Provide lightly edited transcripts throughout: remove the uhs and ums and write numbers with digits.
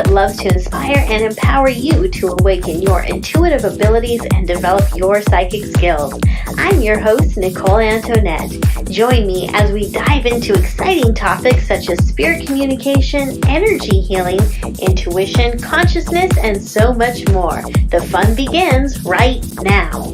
that loves to inspire and empower you to awaken your intuitive abilities and develop your psychic skills. I'm your host, Nicole Antoinette. Join me as we dive into exciting topics such as spirit communication, energy healing, intuition, consciousness, and so much more. The fun begins right now.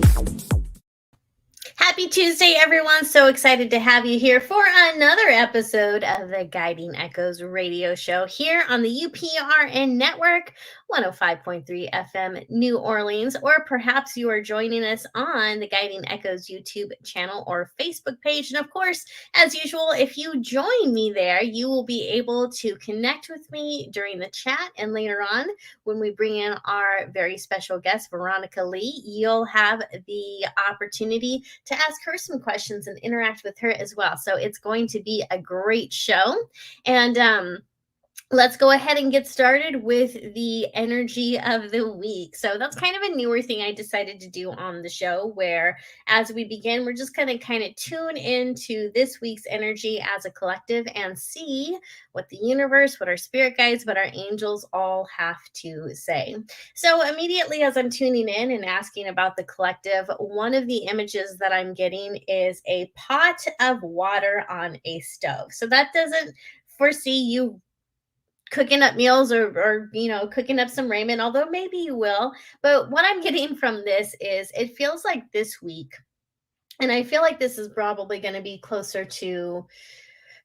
Happy Tuesday, everyone. So excited to have you here for another episode of the Guiding Echoes radio show here on the UPRN network, 105.3 FM New Orleans, or perhaps you are joining us on the Guiding Echoes YouTube channel or Facebook page. And of course, as usual, if you join me there, you will be able to connect with me during the chat. And later on, when we bring in our very special guest, Veronica Lee, you'll have the opportunity to ask her some questions and interact with her as well. So it's going to be a great show. And let's go ahead and get started with the energy of the week. So that's kind of a newer thing I decided to do on the show, where as we begin, we're just going to kind of tune into this week's energy as a collective and see what the universe, what our spirit guides, what our angels all have to say. So immediately as I'm tuning in and asking about the collective, one of the images that I'm getting is a pot of water on a stove. So that doesn't foresee you cooking up meals or cooking up some ramen, although maybe you will. But what I'm getting from this is it feels like this week, and I feel like this is probably going to be closer to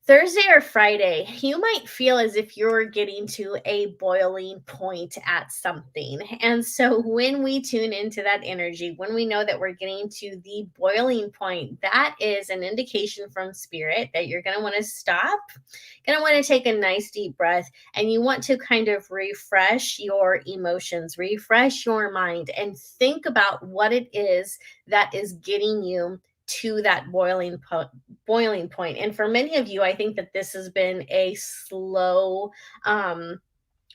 Thursday or Friday, you might feel as if you're getting to a boiling point at something. And so when we tune into that energy, when we know that we're getting to the boiling point, that is an indication from spirit that you're going to want to stop, going to want to take a nice deep breath, and you want to kind of refresh your emotions, refresh your mind, and think about what it is that is getting you to that boiling point. And for many of you, I think that this has been a slow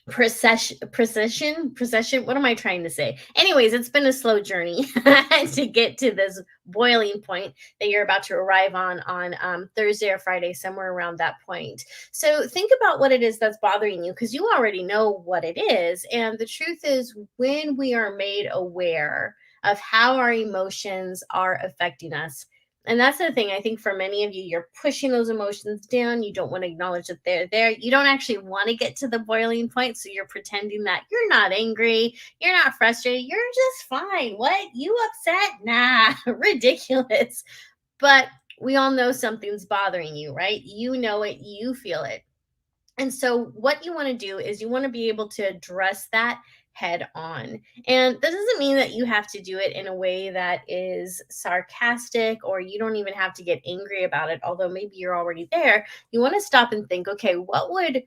procession. What am I trying to say? Anyways, it's been a slow journey to get to this boiling point that you're about to arrive on Thursday or Friday, somewhere around that point. So think about what it is that's bothering you, because you already know what it is. And the truth is, when we are made aware of how our emotions are affecting us. And that's the thing. I think for many of you, you're pushing those emotions down. You don't want to acknowledge that they're there. You don't actually want to get to the boiling point. So you're pretending that you're not angry. You're not frustrated. You're just fine. What? You upset? Nah, ridiculous. But we all know something's bothering you, right? You know it. You feel it. And so what you want to do is you want to be able to address that head on. And that doesn't mean that you have to do it in a way that is sarcastic, or you don't even have to get angry about it, although maybe you're already there. You want to stop and think, okay, what would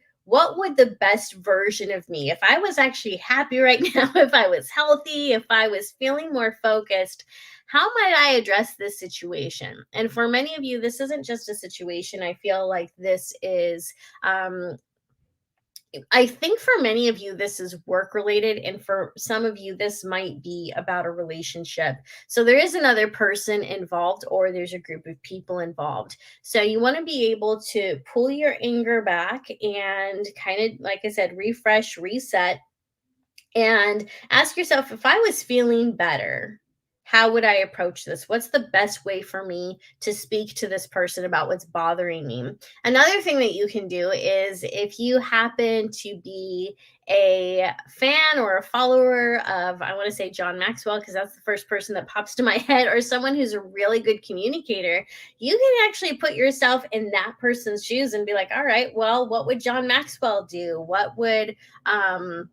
the best version of me, if I was actually happy right now, if I was healthy, if I was feeling more focused, how might I address this situation? And for many of you, this isn't just a situation. I feel like this is I think for many of you, this is work related. And for some of you, this might be about a relationship. So there is another person involved, or there's a group of people involved. So you want to be able to pull your anger back and kind of, like I said, refresh, reset, and ask yourself, if I was feeling better, how would I approach this? What's the best way for me to speak to this person about what's bothering me? Another thing that you can do is, if you happen to be a fan or a follower of, I want to say John Maxwell, because that's the first person that pops to my head, or someone who's a really good communicator, you can actually put yourself in that person's shoes and be like, all right, well, what would John Maxwell do? What would, I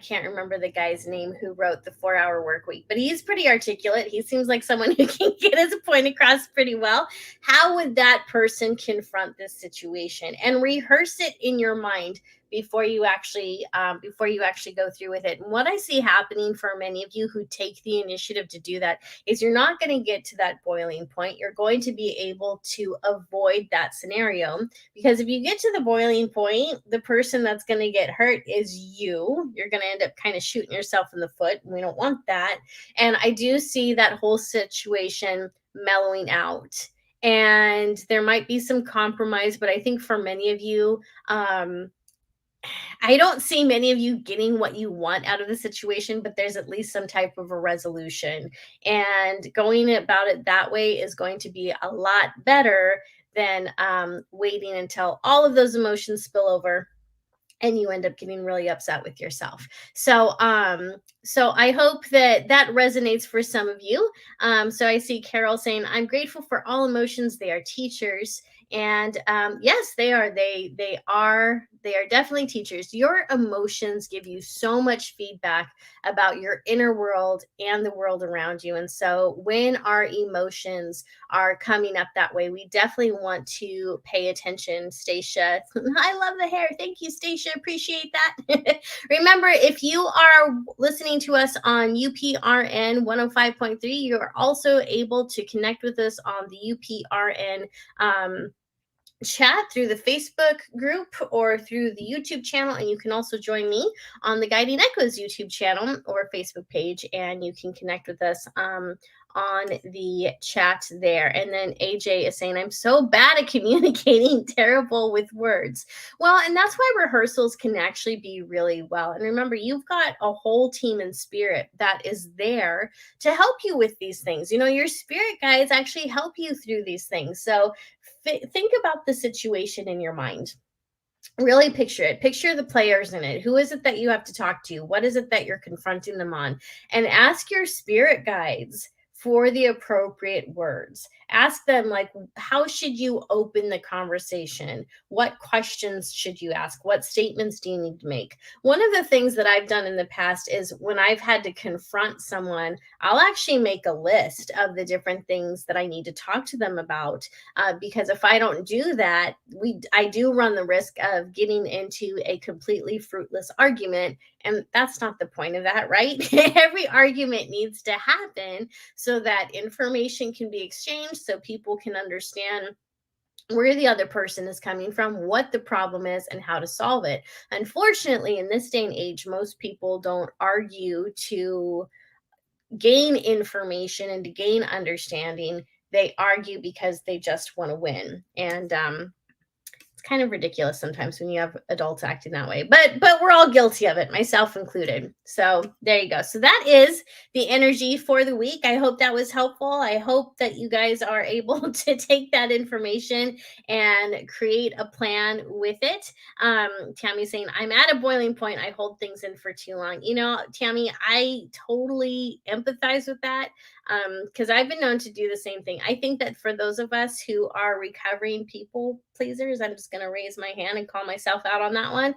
can't remember the guy's name who wrote the 4-Hour Work Week, but he's pretty articulate. He seems like someone who can get his point across pretty well. How would that person confront this situation? And rehearse it in your mind before you actually go through with it. And what I see happening for many of you who take the initiative to do that is, you're not going to get to that boiling point. You're going to be able to avoid that scenario, because if you get to the boiling point, the person that's going to get hurt is you. You're going to end up kind of shooting yourself in the foot. We don't want that. And I do see that whole situation mellowing out. And there might be some compromise, but I think for many of you, I don't see many of you getting what you want out of the situation, but there's at least some type of a resolution. And going about it that way is going to be a lot better than waiting until all of those emotions spill over and you end up getting really upset with yourself. So I hope that that resonates for some of you. So I see Carol saying, I'm grateful for all emotions, they are teachers. And yes, they are. They are definitely teachers. Your emotions give you so much feedback about your inner world and the world around you. And so when our emotions are coming up that way, we definitely want to pay attention. Stacia, I love the hair. Thank you, Stacia. Appreciate that. Remember, if you are listening to us on UPRN 105.3, you are also able to connect with us on the UPRN chat through the Facebook group or through the YouTube channel. And you can also join me on the Guiding Echoes YouTube channel or Facebook page, and you can connect with us on the chat there. And then AJ is saying, I'm so bad at communicating, terrible with words. Well, and that's why rehearsals can actually be really well. And remember, you've got a whole team in spirit that is there to help you with these things. Your spirit guides actually help you through these things. So think about the situation in your mind. Really picture it. Picture the players in it. Who is it that you have to talk to? What is it that you're confronting them on? And ask your spirit guides for the appropriate words. Ask them, like, how should you open the conversation? What questions should you ask? What statements do you need to make? One of the things that I've done in the past is when I've had to confront someone, I'll actually make a list of the different things that I need to talk to them about. Because if I don't do that, I do run the risk of getting into a completely fruitless argument. And that's not the point of that, right? Every argument needs to happen so that information can be exchanged, so people can understand where the other person is coming from, what the problem is, and how to solve it. Unfortunately, in this day and age, most people don't argue to gain information and to gain understanding. They argue because they just want to win. And it's kind of ridiculous sometimes when you have adults acting that way, but we're all guilty of it, myself included. So there you go. So that is the energy for the week. I hope that was helpful. I hope that you guys are able to take that information and create a plan with it. Tammy's saying, I'm at a boiling point. I hold things in for too long. Tammy, I totally empathize with that, because I've been known to do the same thing. I think that for those of us who are recovering people pleasers, I'm just going to raise my hand and call myself out on that one.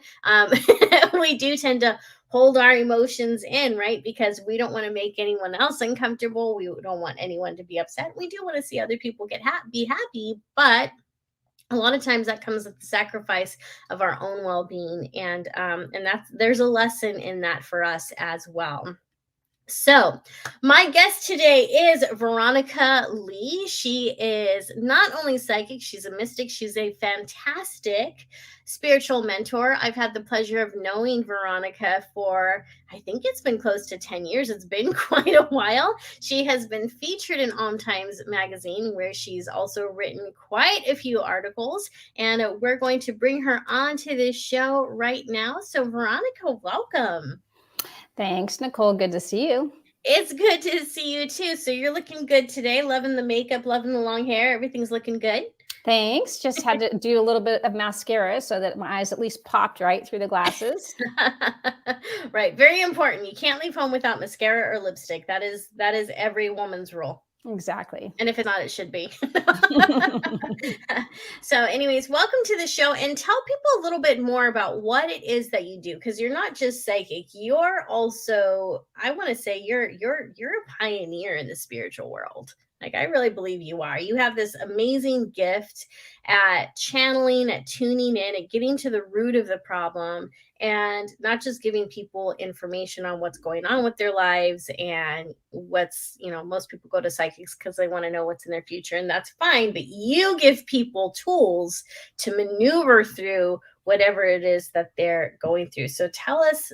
We do tend to hold our emotions in, right? Because we don't want to make anyone else uncomfortable. We don't want anyone to be upset. We do want to see other people be happy, but a lot of times that comes at the sacrifice of our own well-being, and there's a lesson in that for us as well. So, my guest today is Veronica Lee. She is not only psychic, she's a mystic. She's a fantastic spiritual mentor. I've had the pleasure of knowing Veronica for, I think it's been close to 10 years. It's been quite a while. She has been featured in Om Times magazine, where she's also written quite a few articles. And we're going to bring her on to this show right now. So, Veronica, welcome. Thanks, Nicole. Good to see you. It's good to see you too. So you're looking good today. Loving the makeup, loving the long hair. Everything's looking good. Thanks. Just had to do a little bit of mascara so that my eyes at least popped right through the glasses. Right. Very important. You can't leave home without mascara or lipstick. That is every woman's rule. Exactly. And if it's not, it should be. So anyways, welcome to the show, and tell people a little bit more about what it is that you do, because you're not just psychic. You're also, I want to say, you're a pioneer in the spiritual world. Like, I really believe you are. You have this amazing gift at channeling, at tuning in, at getting to the root of the problem, and not just giving people information on what's going on with their lives and what's, most people go to psychics because they want to know what's in their future, and that's fine, but you give people tools to maneuver through whatever it is that they're going through. So tell us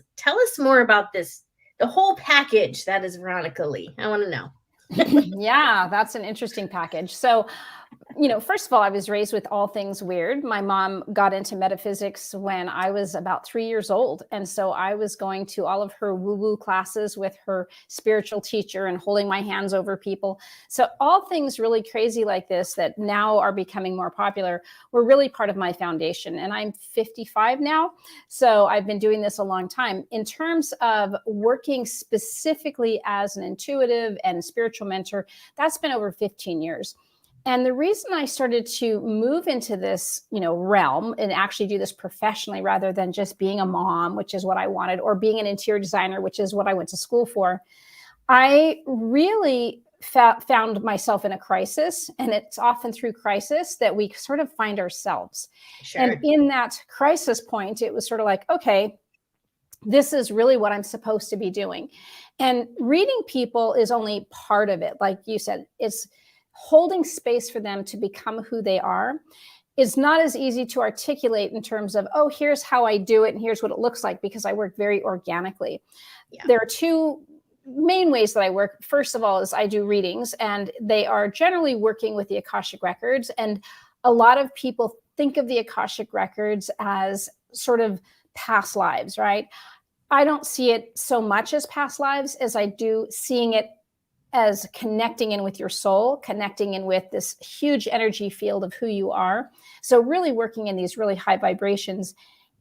more about this, the whole package that is Veronica Lee. I want to know. Yeah, that's an interesting package. So First of all, I was raised with all things weird. My mom got into metaphysics when I was about 3 years old. And so I was going to all of her woo-woo classes with her spiritual teacher and holding my hands over people. So all things really crazy like this that now are becoming more popular were really part of my foundation. And I'm 55 now. So I've been doing this a long time. In terms of working specifically as an intuitive and spiritual mentor, that's been over 15 years. And the reason I started to move into this, realm and actually do this professionally rather than just being a mom, which is what I wanted, or being an interior designer, which is what I went to school for, I really found myself in a crisis. And it's often through crisis that we sort of find ourselves. Sure. And in that crisis point, it was sort of like, okay, this is really what I'm supposed to be doing. And reading people is only part of it. Like you said, it's holding space for them to become who they are is not as easy to articulate in terms of, oh, here's how I do it and here's what it looks like, because I work very organically. Yeah. There are two main ways that I work. First of all is I do readings, and they are generally working with the Akashic Records. And a lot of people think of the Akashic Records as sort of past lives, right? I don't see it so much as past lives as I do seeing it as connecting in with your soul, connecting in with this huge energy field of who you are. So really working in these really high vibrations.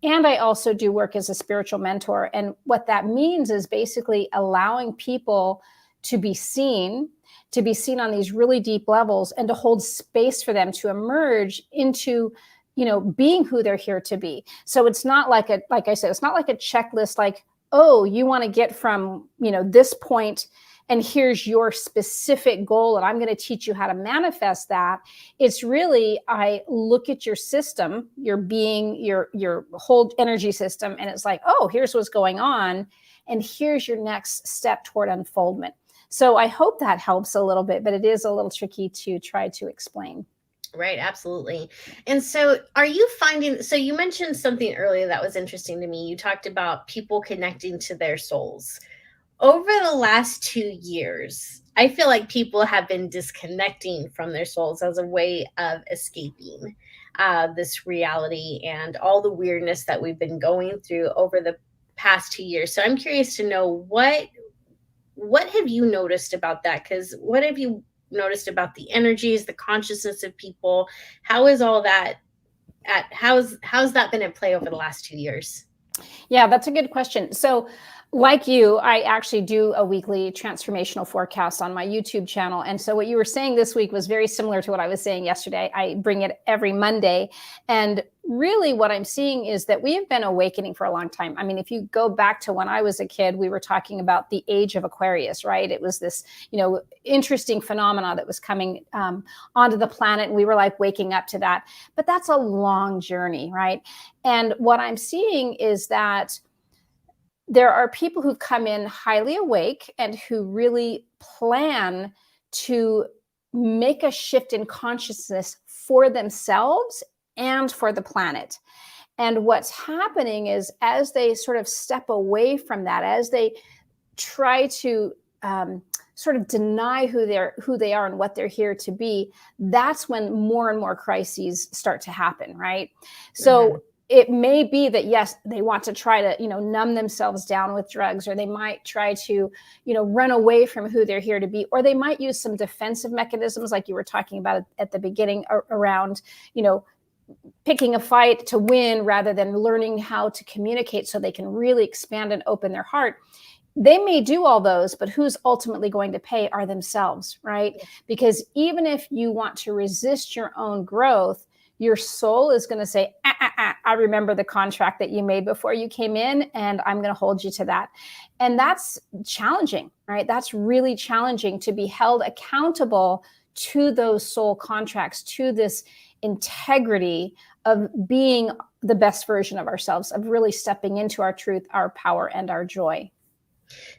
And I also do work as a spiritual mentor. And what that means is basically allowing people to be seen on these really deep levels, and to hold space for them to emerge into, being who they're here to be. So it's not like I said, it's not like a checklist, like, oh, you want to get from, this point, and here's your specific goal, and I'm going to teach you how to manifest that. It's really, I look at your system, your being, your whole energy system, and it's like, oh, here's what's going on, and here's your next step toward unfoldment. So I hope that helps a little bit, but it is a little tricky to try to explain. Right, absolutely. And so are you finding, so you mentioned something earlier that was interesting to me. You talked about people connecting to their souls. Over the last 2 years, I feel like people have been disconnecting from their souls as a way of escaping this reality and all the weirdness that we've been going through over the past 2 years. So I'm curious to know what have you noticed about that? Because what have you noticed about the energies, the consciousness of people? How is all that how's that been at play over the last 2 years? Yeah, that's a good question. So like you, I actually do a weekly transformational forecast on my YouTube channel. And so what you were saying this week was very similar to what I was saying yesterday. I bring it every Monday. And really what I'm seeing is that we have been awakening for a long time. I mean, if you go back to when I was a kid, we were talking about the age of Aquarius, right? It was this, interesting phenomena that was coming onto the planet. And we were like waking up to that. But that's a long journey, right? And what I'm seeing is that there are people who've come in highly awake and who really plan to make a shift in consciousness for themselves and for the planet. And what's happening is, as they sort of step away from that, as they try to sort of deny who they are and what they're here to be, that's when more and more crises start to happen, right? So it may be that, yes, they want to try to, numb themselves down with drugs, or they might try to, run away from who they're here to be, or they might use some defensive mechanisms like you were talking about at the beginning around, picking a fight to win rather than learning how to communicate so they can really expand and open their heart. They may do all those, but who's ultimately going to pay are themselves, right? Because even if you want to resist your own growth, your soul is going to say, I remember the contract that you made before you came in, and I'm going to hold you to that. And that's challenging, right? That's really challenging, to be held accountable to those soul contracts, to this integrity of being the best version of ourselves, of really stepping into our truth, our power, and our joy.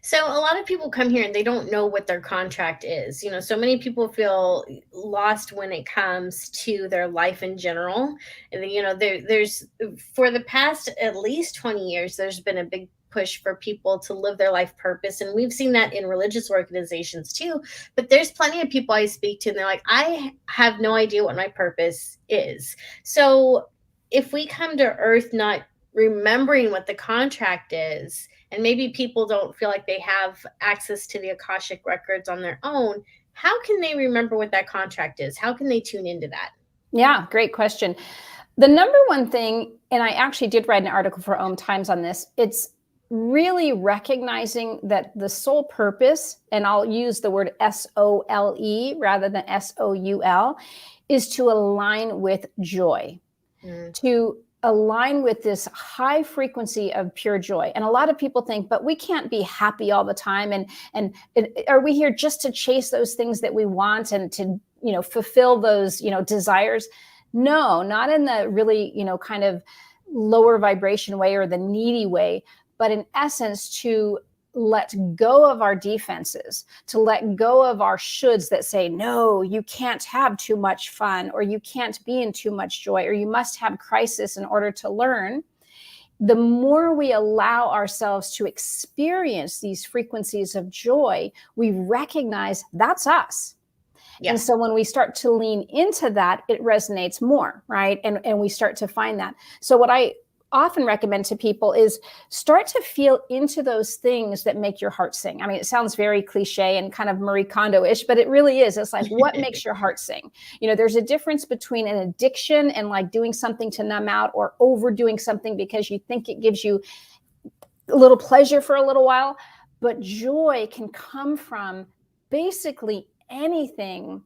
So a lot of people come here and they don't know what their contract is. So many people feel lost when it comes to their life in general. And there's for the past at least 20 years, there's been a big push for people to live their life purpose. And we've seen that in religious organizations too. But there's plenty of people I speak to, and they're like, I have no idea what my purpose is. So if we come to earth not remembering what the contract is, and maybe people don't feel like they have access to the Akashic records on their own, how can they remember what that contract is? How can they tune into that? Yeah, great question. The number one thing, and I actually did write an article for Times on this, it's really recognizing that the soul purpose, and I'll use the word SOLE rather than SOUL, is to align with joy, to align with this high frequency of pure joy. And a lot of people think, but we can't be happy all the time. And are we here just to chase those things that we want and to, fulfill those, desires? No, not in the really, kind of lower vibration way or the needy way, but in essence, to let go of our defenses, to let go of our shoulds that say, no, you can't have too much fun, or you can't be in too much joy, or you must have crisis in order to learn. The more we allow ourselves to experience these frequencies of joy, we recognize that's us. Yeah. And so when we start to lean into that, it resonates more, right? And we start to find that. So what I often recommend to people is start to feel into those things that make your heart sing. I mean, it sounds very cliche and kind of Marie Kondo-ish, but it really is. It's like, what makes your heart sing? There's a difference between an addiction and like doing something to numb out, or overdoing something because you think it gives you a little pleasure for a little while. But joy can come from basically anything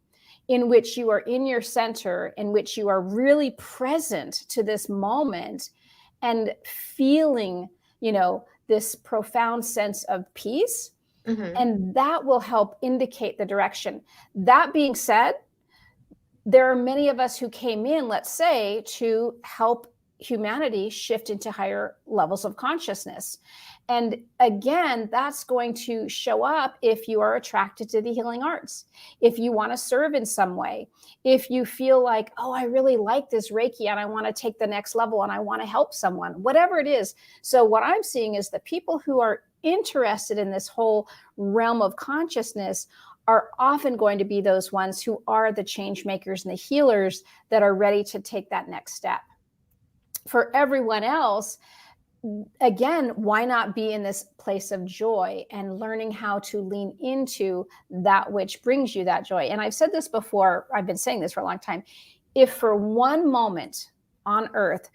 in which you are in your center, in which you are really present to this moment and feeling, this profound sense of peace. Mm-hmm. And that will help indicate the direction. That being said, there are many of us who came in, let's say, to help humanity shift into higher levels of consciousness. And again, that's going to show up if you are attracted to the healing arts, if you want to serve in some way, if you feel like, oh, I really like this Reiki and I want to take the next level and I want to help someone, whatever it is. So what I'm seeing is the people who are interested in this whole realm of consciousness are often going to be those ones who are the change makers and the healers that are ready to take that next step. For everyone else, again, why not be in this place of joy and learning how to lean into that which brings you that joy? And I've said this before, I've been saying this for a long time. If for one moment on earth,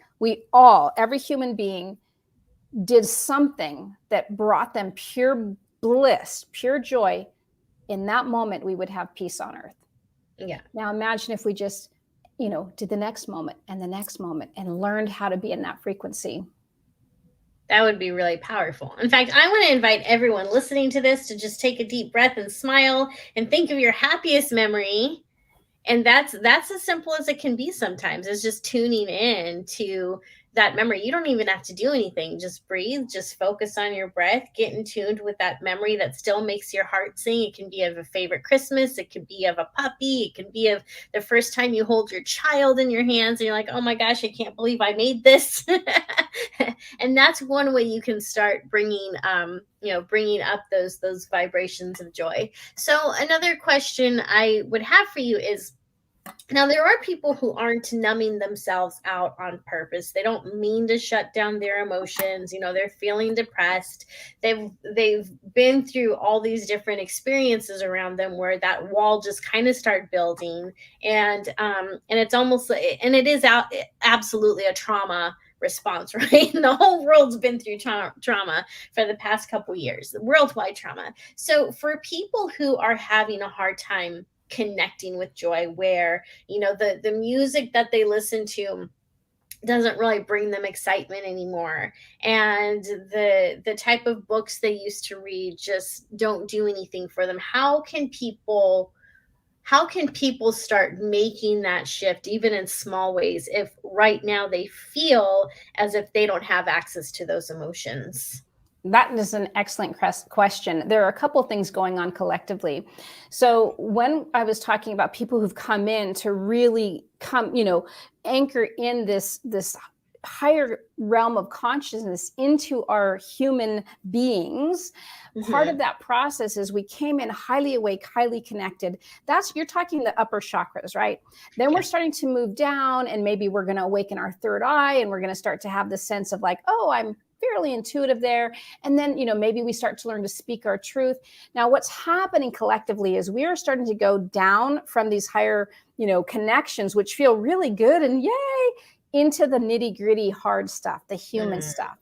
every human being did something that brought them pure bliss, pure joy, in that moment, we would have peace on earth. Yeah. Now imagine if we just, did the next moment and the next moment and learned how to be in that frequency. That would be really powerful. In fact, I want to invite everyone listening to this to just take a deep breath and smile and think of your happiest memory. And that's as simple as it can be sometimes, is just tuning in to that memory. You don't even have to do anything. Just breathe, just focus on your breath, get in tuned with that memory that still makes your heart sing. It can be of a favorite Christmas. It could be of a puppy. It can be of the first time you hold your child in your hands and you're like, oh my gosh, I can't believe I made this. And that's one way you can start bringing up those vibrations of joy. So another question I would have for you is, now, there are people who aren't numbing themselves out on purpose. They don't mean to shut down their emotions. They're feeling depressed. They've been through all these different experiences around them where that wall just kind of start building, and it's almost, and it is absolutely a trauma response, right? The whole world's been through trauma for the past couple years, worldwide trauma. So for people who are having a hard time connecting with joy, where the music that they listen to doesn't really bring them excitement anymore, and the type of books they used to read just don't do anything for them, how can people start making that shift, even in small ways, if right now they feel as if they don't have access to those emotions? That is an excellent question. There are a couple of things going on collectively. So when I was talking about people who've come in to really anchor in this higher realm of consciousness into our human beings, part of that process is we came in highly awake, highly connected. You're talking the upper chakras, right? Then we're starting to move down, and maybe we're going to awaken our third eye, and we're going to start to have the sense of like, oh, I'm fairly intuitive there. And then, maybe we start to learn to speak our truth. Now, what's happening collectively is we are starting to go down from these higher, connections, which feel really good and yay, into the nitty gritty hard stuff, the human stuff.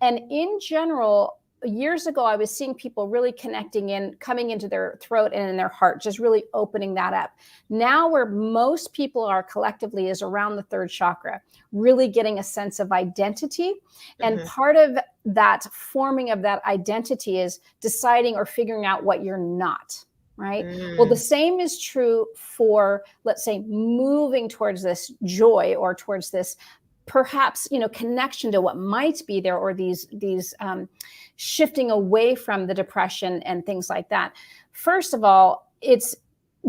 And in general, years ago, I was seeing people really connecting in, coming into their throat and in their heart, just really opening that up. Now where most people are collectively is around the third chakra, really getting a sense of identity. And part of that forming of that identity is deciding or figuring out what you're not. Right. Well, the same is true for, let's say, moving towards this joy or towards this perhaps, connection to what might be there, or these shifting away from the depression and things like that. First of all, it's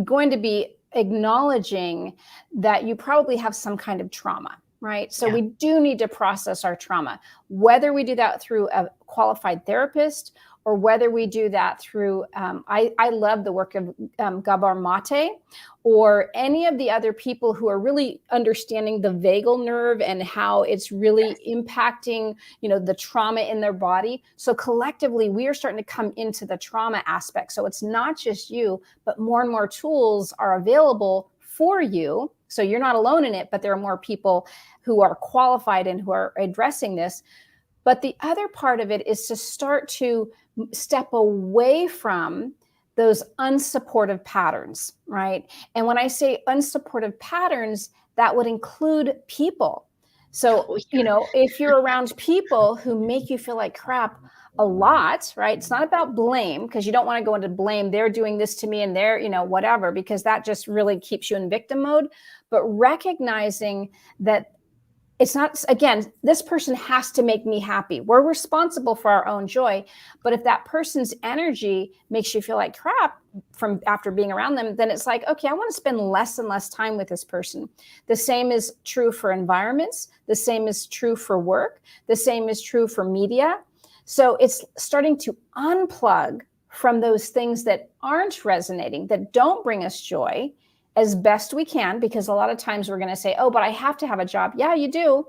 going to be acknowledging that you probably have some kind of trauma, right? So we do need to process our trauma, whether we do that through a qualified therapist or whether we do that through, I love the work of Gabor Mate, or any of the other people who are really understanding the vagal nerve and how it's really impacting, the trauma in their body. So collectively, we are starting to come into the trauma aspect. So it's not just you, but more and more tools are available for you. So you're not alone in it, but there are more people who are qualified and who are addressing this. But the other part of it is to start to step away from those unsupportive patterns, right? And when I say unsupportive patterns, that would include people. So, if you're around people who make you feel like crap a lot, right? It's not about blame, because you don't want to go into blame. They're doing this to me and they're, whatever, because that just really keeps you in victim mode. But recognizing that it's not, again, this person has to make me happy. We're responsible for our own joy. But if that person's energy makes you feel like crap from after being around them, then it's like, okay, I want to spend less and less time with this person. The same is true for environments. The same is true for work. The same is true for media. So it's starting to unplug from those things that aren't resonating, that don't bring us joy, as best we can, because a lot of times we're going to say, oh, but I have to have a job. Yeah, you do.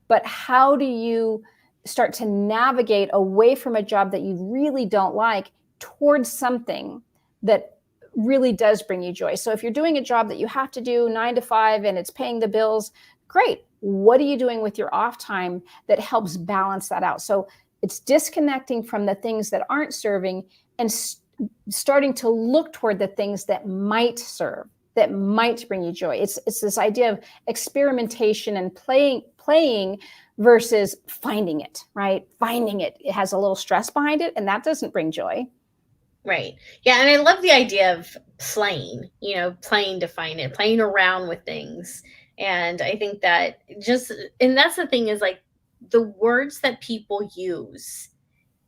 But how do you start to navigate away from a job that you really don't like towards something that really does bring you joy? So if you're doing a job that you have to do 9 to 5 and it's paying the bills, great. What are you doing with your off time that helps balance that out? So it's disconnecting from the things that aren't serving and starting to look toward the things that might serve, that might bring you joy. It's this idea of experimentation and playing versus finding it, right? Finding it has a little stress behind it, and that doesn't bring joy. Right. Yeah. And I love the idea of playing to find it, playing around with things. And I think that and that's the thing, is like the words that people use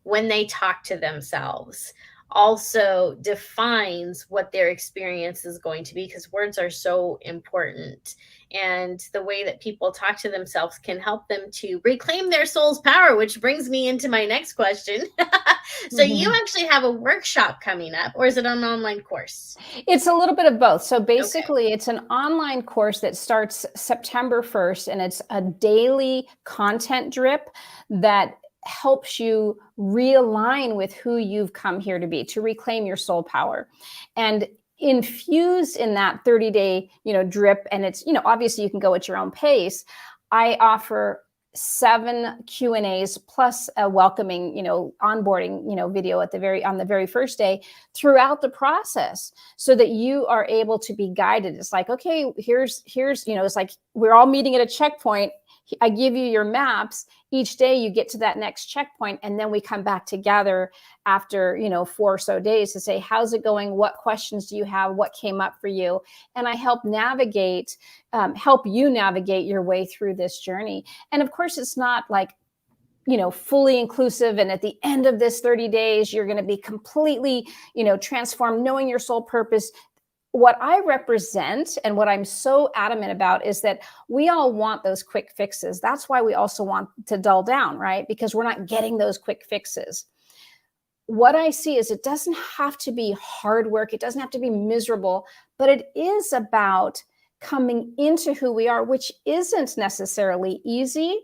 when they talk to themselves also defines what their experience is going to be, because words are so important. And the way that people talk to themselves can help them to reclaim their soul's power, which brings me into my next question. So you actually have a workshop coming up, or is it an online course? It's a little bit of both. So basically, It's an online course that starts September 1st, and it's a daily content drip that helps you realign with who you've come here to be, to reclaim your soul power. And infused in that 30-day, drip, and it's, obviously you can go at your own pace. I offer 7 Q&As plus a welcoming, onboarding, video on the very first day throughout the process, so that you are able to be guided. It's like, okay, here's, it's like we're all meeting at a checkpoint. I give you your maps. Each day you get to that next checkpoint, and then we come back together after 4 or so days to say, how's it going? What questions do you have? What came up for you? And I help you navigate your way through this journey. And of course, it's not like, fully inclusive, and at the end of this 30 days, you're going to be completely, transformed, knowing your soul purpose. what I represent and what I'm so adamant about is that we all want those quick fixes. That's why we also want to dull down, right? Because we're not getting those quick fixes. What I see is it doesn't have to be hard work. It doesn't have to be miserable, but it is about coming into who we are, which isn't necessarily easy.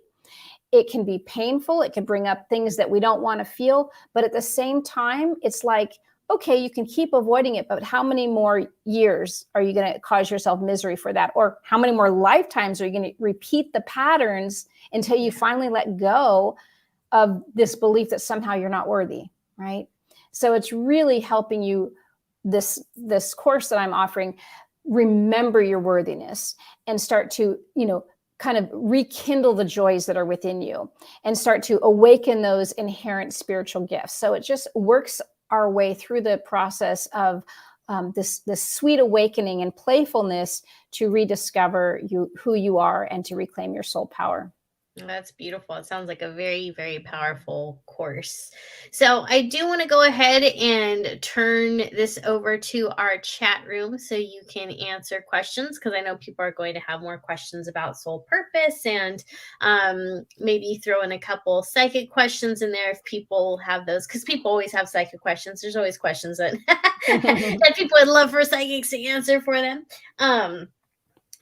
It can be painful. It can bring up things that we don't want to feel. But at the same time, it's like, okay, you can keep avoiding it, but how many more years are you going to cause yourself misery for that? Or how many more lifetimes are you going to repeat the patterns until you finally let go of this belief that somehow you're not worthy, right? So it's really helping you, this course that I'm offering, remember your worthiness and start to, kind of rekindle the joys that are within you and start to awaken those inherent spiritual gifts. So it just works our way through the process of this sweet awakening and playfulness to rediscover who you are and to reclaim your soul power. That's beautiful. It sounds like a very, very powerful course. So I do want to go ahead and turn this over to our chat room so you can answer questions, because I know people are going to have more questions about soul purpose, and maybe throw in a couple psychic questions in there if people have those, because people always have psychic questions. There's always questions that, that people would love for psychics to answer for them.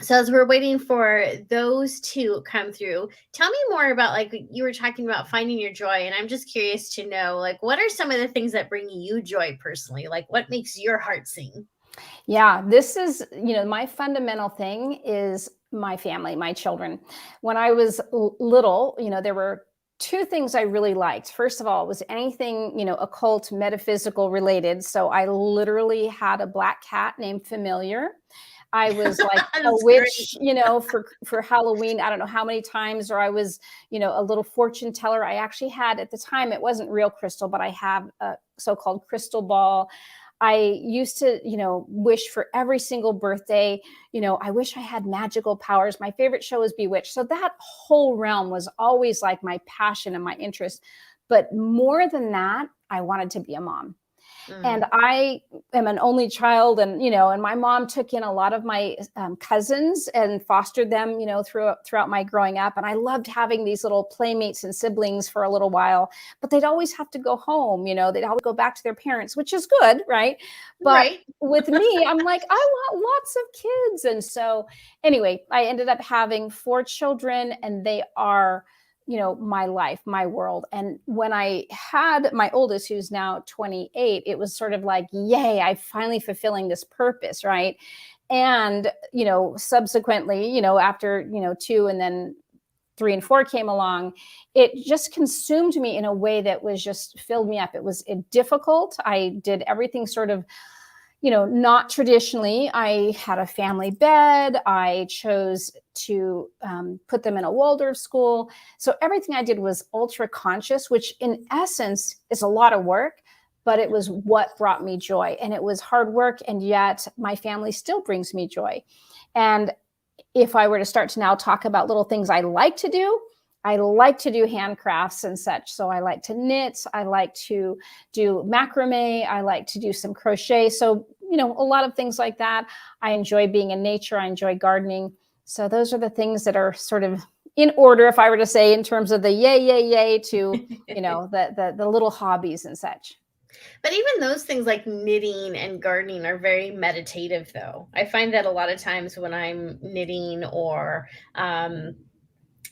So as we're waiting for those to come through, tell me more about, like, you were talking about finding your joy. And I'm just curious to know, like, what are some of the things that bring you joy personally? Like, what makes your heart sing? Yeah, this is, my fundamental thing is my family, my children. When I was little, there were two things I really liked. First of all, it was anything, occult, metaphysical related. So I literally had a black cat named Familiar. I was like a witch, for Halloween. I don't know how many times, or I was, a little fortune teller. I actually had, at the time, it wasn't real crystal, but I have a so-called crystal ball. I used to, wish for every single birthday, I wish I had magical powers. My favorite show was Bewitched. So that whole realm was always like my passion and my interest. But more than that, I wanted to be a mom. And I am an only child, and my mom took in a lot of my cousins and fostered them, throughout my growing up. And I loved having these little playmates and siblings for a little while, but they'd always have to go home, they'd always go back to their parents, which is good, right? But with me, I'm like, I want lots of kids. And so anyway, I ended up having 4 children, and they are, my life, my world. And when I had my oldest, who's now 28, it was sort of like, yay, I'm finally fulfilling this purpose, right? And, subsequently, after, 2 and then 3 and 4 came along, it just consumed me in a way that was just filled me up. It was difficult. I did everything sort of, not traditionally. I had a family bed. I chose to put them in a Waldorf school. So everything I did was ultra conscious, which in essence is a lot of work, but it was what brought me joy. And it was hard work. And yet my family still brings me joy. And if I were to start to now talk about little things I like to do, I like to do handcrafts and such. So I like to knit. I like to do macrame. I like to do some crochet. So, a lot of things like that. I enjoy being in nature. I enjoy gardening. So those are the things that are sort of in order, if I were to say, in terms of the yay to, the little hobbies and such. But even those things like knitting and gardening are very meditative, though. I find that a lot of times when I'm knitting, or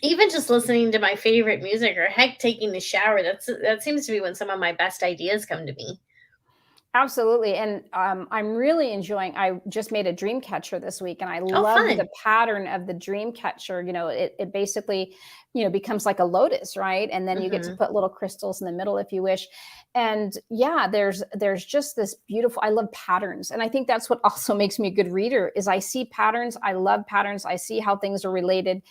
even just listening to my favorite music, or heck, taking a shower, that seems to be when some of my best ideas come to me. Absolutely. And I'm really enjoying, I just made a dream catcher this week, and I love Fun. the pattern of the dream catcher. It basically, becomes like a lotus, right? And then you get to put little crystals in the middle if you wish. And yeah, there's just this beautiful, I love patterns. And I think that's what also makes me a good reader, is I see patterns. I love patterns. I see how things are related.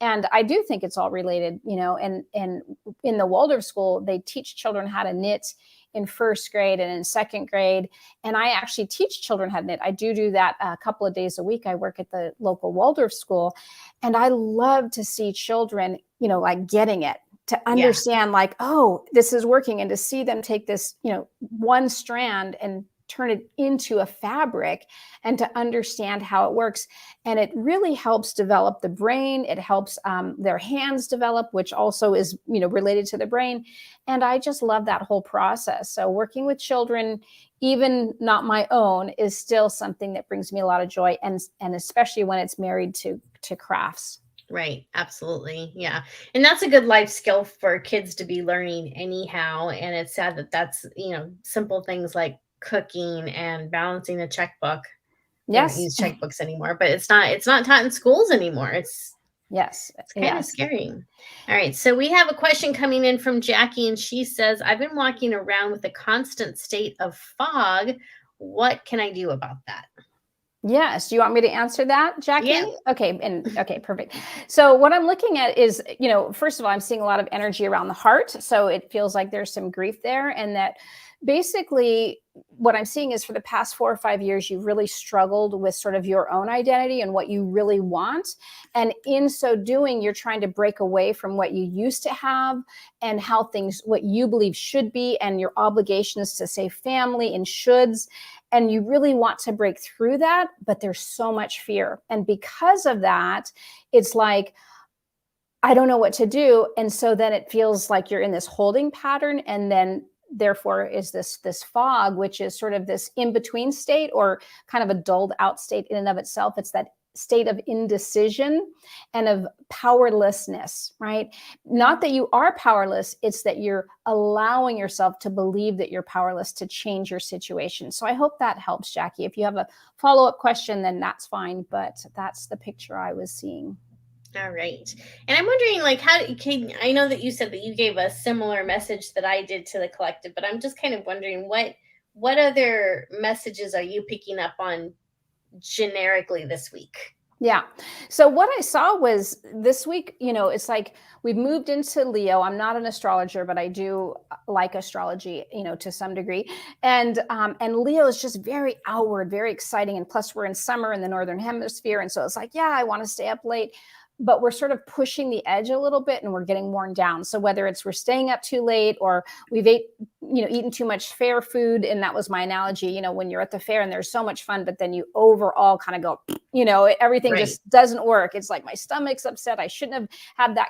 And I do think it's all related, and in the Waldorf school, they teach children how to knit in first grade and in second grade. And I actually teach children how to knit. I do that a couple of days a week. I work at the local Waldorf school, and I love to see children, like getting it, to understand like, oh, this is working, and to see them take this, one strand and turn it into a fabric and to understand how it works. And it really helps develop the brain. It helps their hands develop, which also is, related to the brain. And I just love that whole process. So working with children, even not my own, is still something that brings me a lot of joy, and especially when it's married to crafts. Right. Absolutely. Yeah. And that's a good life skill for kids to be learning anyhow. And it's sad that that's, simple things like cooking and balancing a checkbook. They don't Yes. use checkbooks anymore, but it's not taught in schools anymore. It's kind of scary. All right. So we have a question coming in from Jackie, and she says, I've been walking around with a constant state of fog. What can I do about that? Yes. Do you want me to answer that, Jackie? Yeah. Okay, perfect. So what I'm looking at is, first of all, I'm seeing a lot of energy around the heart. So it feels like there's some grief there, and that basically what I'm seeing is for the past 4 or 5 years, you've really struggled with sort of your own identity and what you really want. And in so doing, you're trying to break away from what you used to have and what you believe should be, and your obligations to, say, family and shoulds. And you really want to break through that, but there's so much fear. And because of that, it's like, I don't know what to do. And so then it feels like you're in this holding pattern, and then therefore is this fog, which is sort of this in-between state, or kind of a dulled out state in and of itself. It's that state of indecision and of powerlessness, right? Not that you are powerless, it's that you're allowing yourself to believe that you're powerless to change your situation. So I hope that helps, Jackie. If you have a follow-up question, then that's fine, but that's the picture I was seeing. All right. And I'm wondering, I know that you said that you gave a similar message that I did to the collective, but I'm just kind of wondering what other messages are you picking up on generically this week? Yeah. So what I saw was this week, it's like we've moved into Leo. I'm not an astrologer, but I do like astrology, to some degree. And Leo is just very outward, very exciting. And plus we're in summer in the Northern Hemisphere. And so it's like, yeah, I want to stay up late. But we're sort of pushing the edge a little bit, and we're getting worn down. So whether it's we're staying up too late, or we've eaten too much fair food. And that was my analogy, when you're at the fair and there's so much fun, but then you overall kind of go, everything just doesn't work. It's like my stomach's upset. I shouldn't have had that,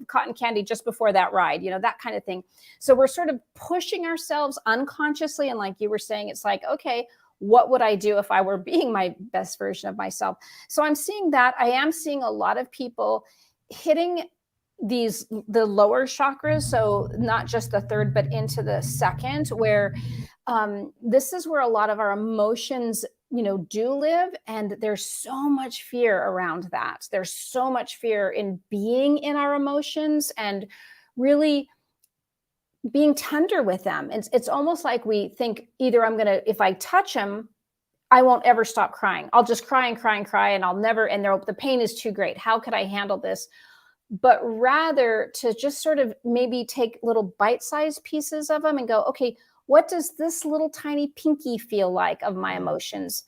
cotton candy just before that ride, that kind of thing. So we're sort of pushing ourselves unconsciously. And like you were saying, it's like, okay, what would I do if I were being my best version of myself? So I'm seeing that. I am seeing a lot of people hitting the lower chakras. So not just the third, but into the second, where this is where a lot of our emotions, do live. And there's so much fear around that. There's so much fear in being in our emotions and really being tender with them. It's almost like we think either if I touch him, I won't ever stop crying. I'll just cry and cry and cry, and I'll never, and the pain is too great. How could I handle this? But rather to just sort of maybe take little bite-sized pieces of them and go, okay, what does this little tiny pinky feel like of my emotions?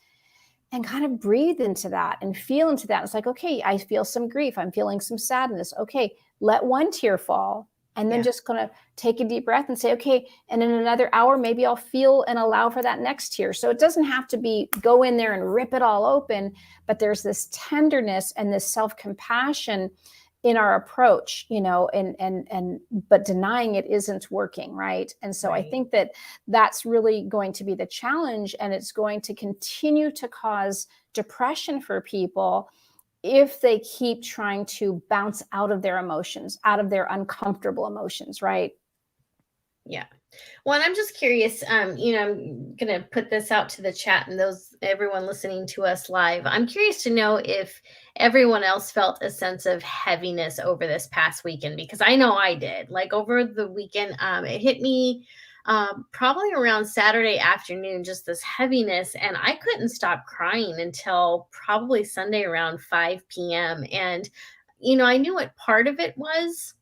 And kind of breathe into that and feel into that. It's like, okay, I feel some grief. I'm feeling some sadness. Okay, let one tear fall. And then just going to take a deep breath and say, okay, and in another hour, maybe I'll feel and allow for that next tear. So it doesn't have to be go in there and rip it all open, but there's this tenderness and this self-compassion in our approach, but denying it isn't working, right? And so I think that that's really going to be the challenge, and it's going to continue to cause depression for people if they keep trying to bounce out of their emotions, out of their uncomfortable emotions, right? Yeah. Well, and I'm just curious, I'm going to put this out to the chat and everyone listening to us live. I'm curious to know if everyone else felt a sense of heaviness over this past weekend, because I know I did. Like over the weekend, it hit me probably around Saturday afternoon, just this heaviness. And I couldn't stop crying until probably Sunday around 5 p.m. And, I knew what part of it was.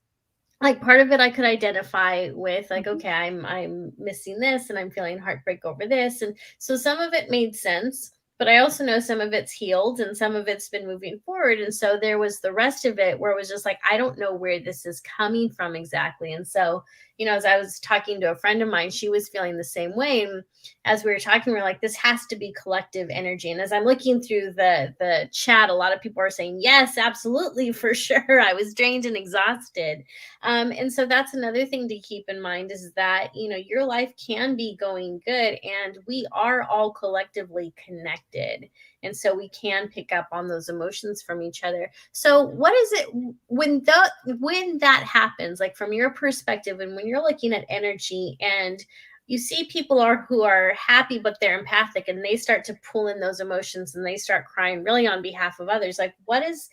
Like part of it I could identify with, like, okay, I'm missing this and I'm feeling heartbreak over this. And so some of it made sense, but I also know some of it's healed and some of it's been moving forward. And so there was the rest of it where it was just like, I don't know where this is coming from exactly. And so, as I was talking to a friend of mine, she was feeling the same way. And as we were talking, we are like, this has to be collective energy. And as I'm looking through the chat, a lot of people are saying, yes, absolutely, for sure. I was drained and exhausted. And so that's another thing to keep in mind, is that, your life can be going good, and we are all collectively connected. And so we can pick up on those emotions from each other. So what is it when that happens, like from your perspective, and when you're looking at energy and you see people who are happy, but they're empathic, and they start to pull in those emotions and they start crying really on behalf of others, like what is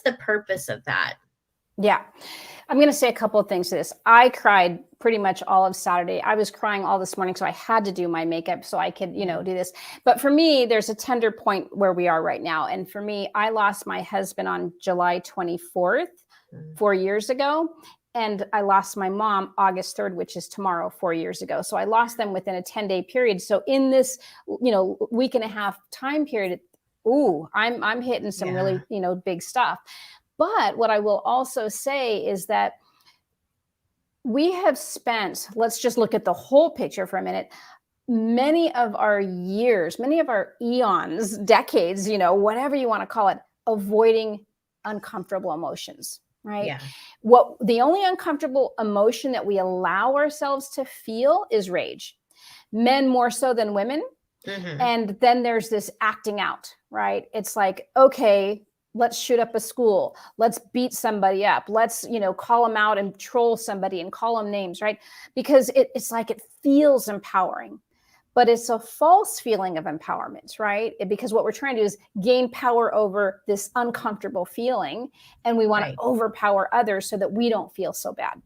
the purpose of that? Yeah. I'm going to say a couple of things to this. I cried pretty much all of Saturday. I was crying all this morning, so I had to do my makeup so I could, do this. But for me, there's a tender point where we are right now. And for me, I lost my husband on July 24th, 4 years ago. And I lost my mom August 3rd, which is tomorrow, 4 years ago. So I lost them within a 10-day period. So in this, week and a half time period, I'm hitting some really, big stuff. But what I will also say is that we have spent, let's just look at the whole picture for a minute, many of our years, many of our eons, decades, whatever you want to call it, avoiding uncomfortable emotions, right? Yeah. The only uncomfortable emotion that we allow ourselves to feel is rage. Men more so than women. Mm-hmm. And then there's this acting out, right? It's like, okay, let's shoot up a school. Let's beat somebody up. Let's, call them out and troll somebody and call them names, right? Because it's like it feels empowering, but it's a false feeling of empowerment, right? Because what we're trying to do is gain power over this uncomfortable feeling, and we want to overpower others so that we don't feel so bad.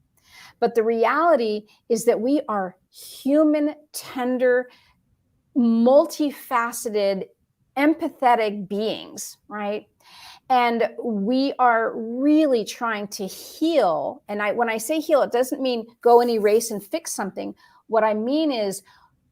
But the reality is that we are human, tender, multifaceted, empathetic beings, right? And we are really trying to heal. And when I say heal, it doesn't mean go and erase and fix something. What I mean is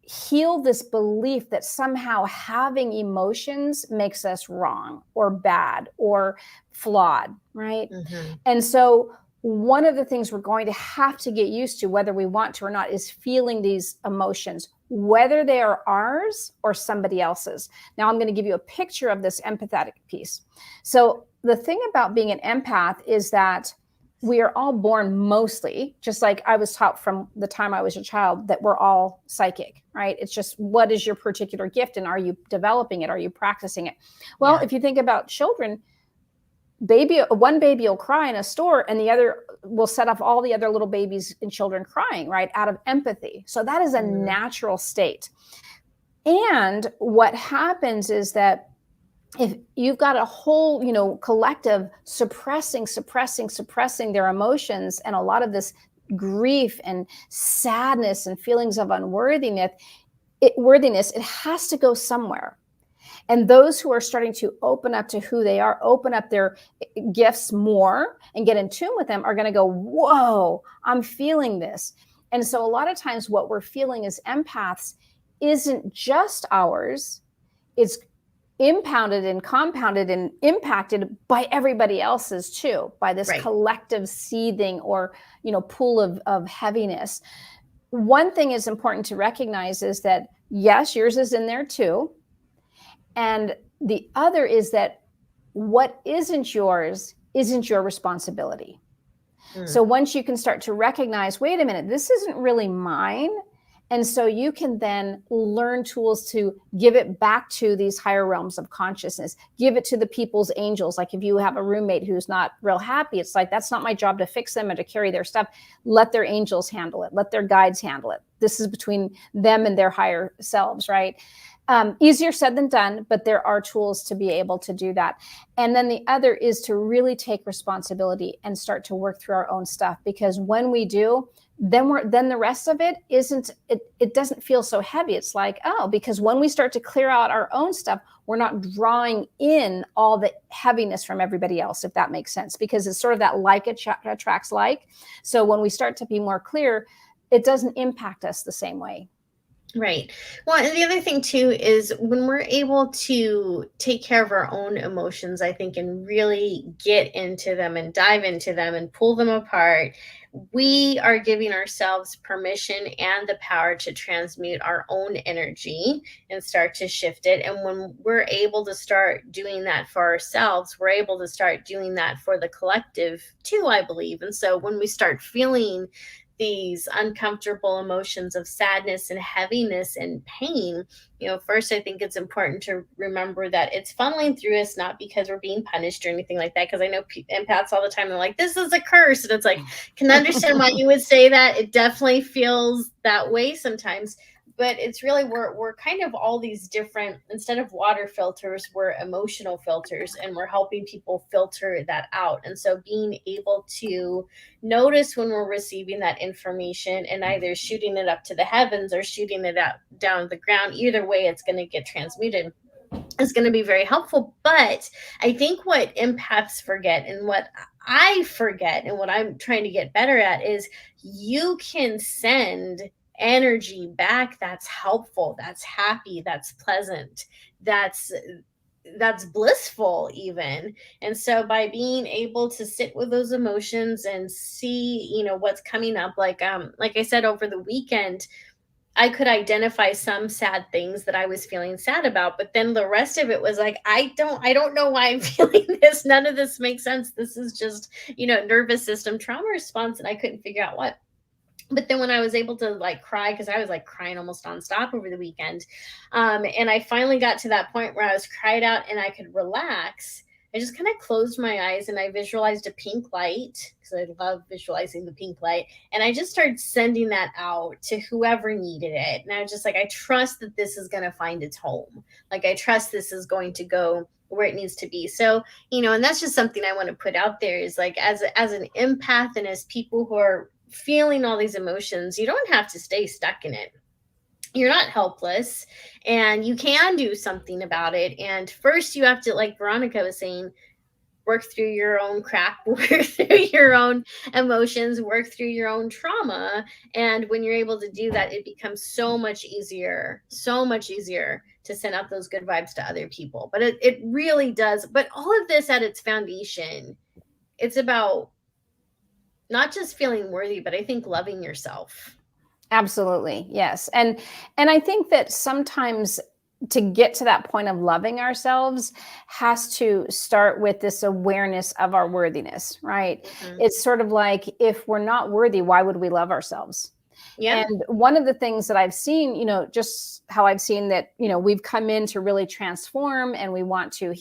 heal this belief that somehow having emotions makes us wrong or bad or flawed, right? Mm-hmm. And so one of the things we're going to have to get used to, whether we want to or not, is feeling these emotions, whether they are ours or somebody else's. Now, I'm going to give you a picture of this empathetic piece. So the thing about being an empath is that we are all born mostly, just like I was taught from the time I was a child, that we're all psychic, right? It's just, what is your particular gift, and are you developing it? Are you practicing it? Well, if you think about children, one baby will cry in a store and the other will set off all the other little babies and children crying, right, out of empathy. So that is a natural state. And what happens is that if you've got a whole, collective suppressing their emotions, and a lot of this grief and sadness and feelings of unworthiness, it has to go somewhere. And those who are starting to open up to who they are, open up their gifts more and get in tune with them, are going to go, whoa, I'm feeling this. And so a lot of times what we're feeling as empaths isn't just ours. It's impounded and compounded and impacted by everybody else's too, by this collective seething or, pool of heaviness. One thing is important to recognize is that, yes, yours is in there too. And the other is that what isn't yours isn't your responsibility. So once you can start to recognize, wait a minute, this isn't really mine. And so you can then learn tools to give it back to these higher realms of consciousness, give it to the people's angels. Like if you have a roommate who's not real happy, it's like, that's not my job to fix them and to carry their stuff. Let their angels handle it. Let their guides handle it. This is between them and their higher selves, right? Easier said than done, but there are tools to be able to do that. And then the other is to really take responsibility and start to work through our own stuff, because when we do, then the rest of it it doesn't feel so heavy. It's like, because when we start to clear out our own stuff, we're not drawing in all the heaviness from everybody else, if that makes sense, because it's sort of that like attracts like. So when we start to be more clear, it doesn't impact us the same way. Right. Well, and the other thing too is when we're able to take care of our own emotions, I think, and really get into them and dive into them and pull them apart, we are giving ourselves permission and the power to transmute our own energy and start to shift it. And when we're able to start doing that for ourselves, we're able to start doing that for the collective too, I believe. And so when we start feeling these uncomfortable emotions of sadness and heaviness and pain, first, I think it's important to remember that it's funneling through us, not because we're being punished or anything like that. Because I know empaths all the time, they're like, this is a curse. And it's like, can understand why you would say that. It definitely feels that way sometimes. But it's really, we're kind of all these different, instead of water filters, we're emotional filters, and we're helping people filter that out. And so being able to notice when we're receiving that information and either shooting it up to the heavens or shooting it out down the ground, either way it's going to get transmuted, is going to be very helpful. But I think what empaths forget, and what I forget, and what I'm trying to get better at, is you can send energy back that's helpful, that's happy, that's pleasant, that's blissful even. And so by being able to sit with those emotions and see, what's coming up, like I said, over the weekend, I could identify some sad things that I was feeling sad about, but then the rest of it was like, I don't know why I'm feeling this. None of this makes sense. This is just, nervous system trauma response, and I couldn't figure out what. But then when I was able to like cry, because I was like crying almost nonstop over the weekend, and I finally got to that point where I was cried out and I could relax, I just kind of closed my eyes and I visualized a pink light, because I love visualizing the pink light. And I just started sending that out to whoever needed it. And I was just like, I trust that this is going to find its home. Like, I trust this is going to go where it needs to be. So, and that's just something I want to put out there, is like, as an empath and as people who are feeling all these emotions, you don't have to stay stuck in it. You're not helpless, and you can do something about it. And first you have to, like Veronica was saying, work through your own crap, work through your own emotions, work through your own trauma. And when you're able to do that, it becomes so much easier to send out those good vibes to other people. But it really does. But all of this at its foundation, it's about not just feeling worthy, but I think loving yourself. Absolutely. Yes. And I think that sometimes to get to that point of loving ourselves has to start with this awareness of our worthiness, right? Mm-hmm. It's sort of like, if we're not worthy, why would we love ourselves? Yeah. And one of the things that I've seen, just how I've seen that, we've come in to really transform, and we want to,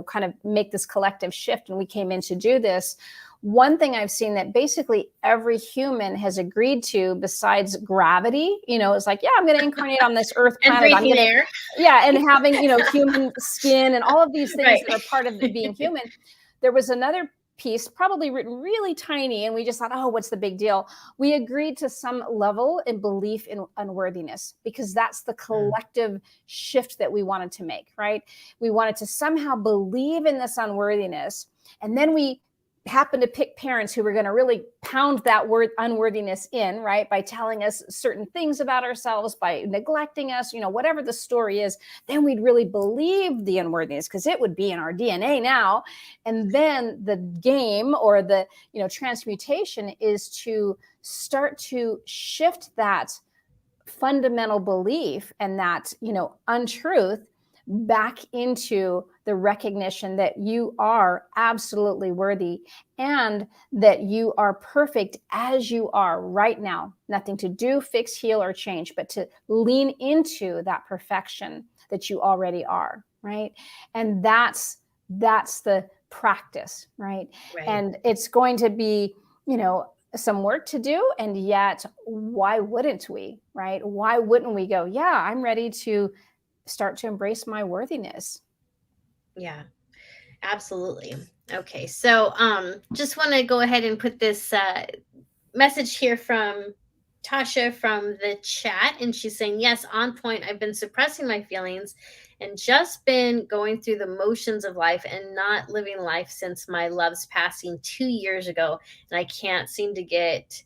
kind of make this collective shift, and we came in to do this. One thing I've seen that basically every human has agreed to, besides gravity, it's like, yeah, I'm going to incarnate on this earth planet. And air. Yeah. And having, human skin and all of these things right. that are part of being human. There was another piece, probably written really tiny, and we just thought, oh, what's the big deal? We agreed to some level in belief in unworthiness, because that's the collective shift that we wanted to make, right? We wanted to somehow believe in this unworthiness, and then we happened to pick parents who were going to really pound that word unworthiness in, right? By telling us certain things about ourselves, by neglecting us, whatever the story is, then we'd really believe the unworthiness, because it would be in our DNA now. And then the game, or the, transmutation, is to start to shift that fundamental belief and that, untruth back into the recognition that you are absolutely worthy, and that you are perfect as you are right now. Nothing to do, fix, heal, or change, but to lean into that perfection that you already are, right? And that's the practice, right? And it's going to be, some work to do. And yet, why wouldn't we, right? Why wouldn't we go, yeah, I'm ready to start to embrace my worthiness? Yeah, absolutely. Okay. So, just want to go ahead and put this message here from Tasha from the chat. And she's saying, yes, on point. I've been suppressing my feelings and just been going through the motions of life and not living life since my love's passing 2 years ago. And I can't seem to get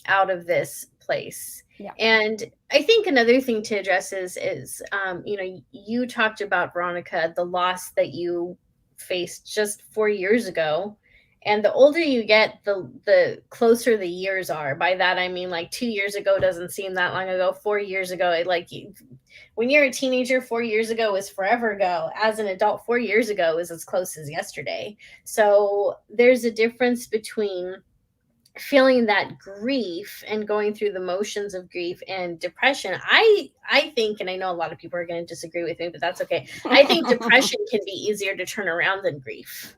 out of this place. Yeah. And I think another thing to address is you talked about, Veronica, the loss that you faced just 4 years ago. And the older you get, the closer the years are. By that I mean, like, 2 years ago doesn't seem that long ago. 4 years ago, when you're a teenager, 4 years ago is forever ago. As an adult, 4 years ago is as close as yesterday. So there's a difference between feeling that grief and going through the motions of grief and depression. I think, and I know a lot of people are going to disagree with me, but that's okay. I think depression can be easier to turn around than grief.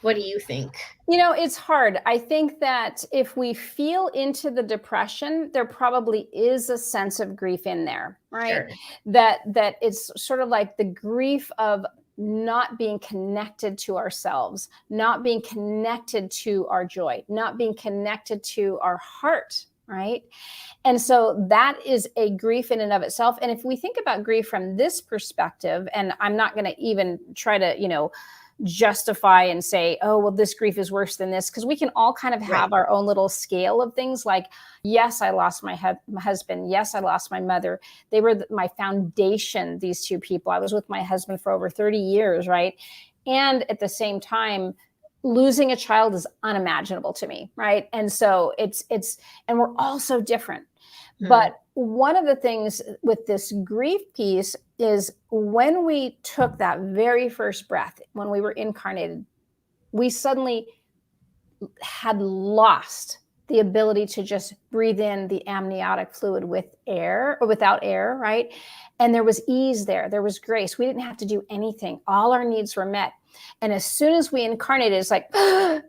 What do you think? It's hard. I think that if we feel into the depression, there probably is a sense of grief in there, right? Sure. That it's sort of like the grief of not being connected to ourselves, not being connected to our joy, not being connected to our heart, right? And so that is a grief in and of itself. And if we think about grief from this perspective, and I'm not going to even try to, justify and say, oh, well, this grief is worse than this, because we can all kind of have our own little scale of things. Like, yes, I lost my husband. Yes, I lost my mother. They were my foundation, these two people. I was with my husband for over 30 years, right? And at the same time, losing a child is unimaginable to me, right? And so it's and we're all so different. But one of the things with this grief piece is when we took that very first breath, when we were incarnated, we suddenly had lost the ability to just breathe in the amniotic fluid with air or without air, right? And there was ease there. There was grace. We didn't have to do anything. All our needs were met. And as soon as we incarnated, it's like,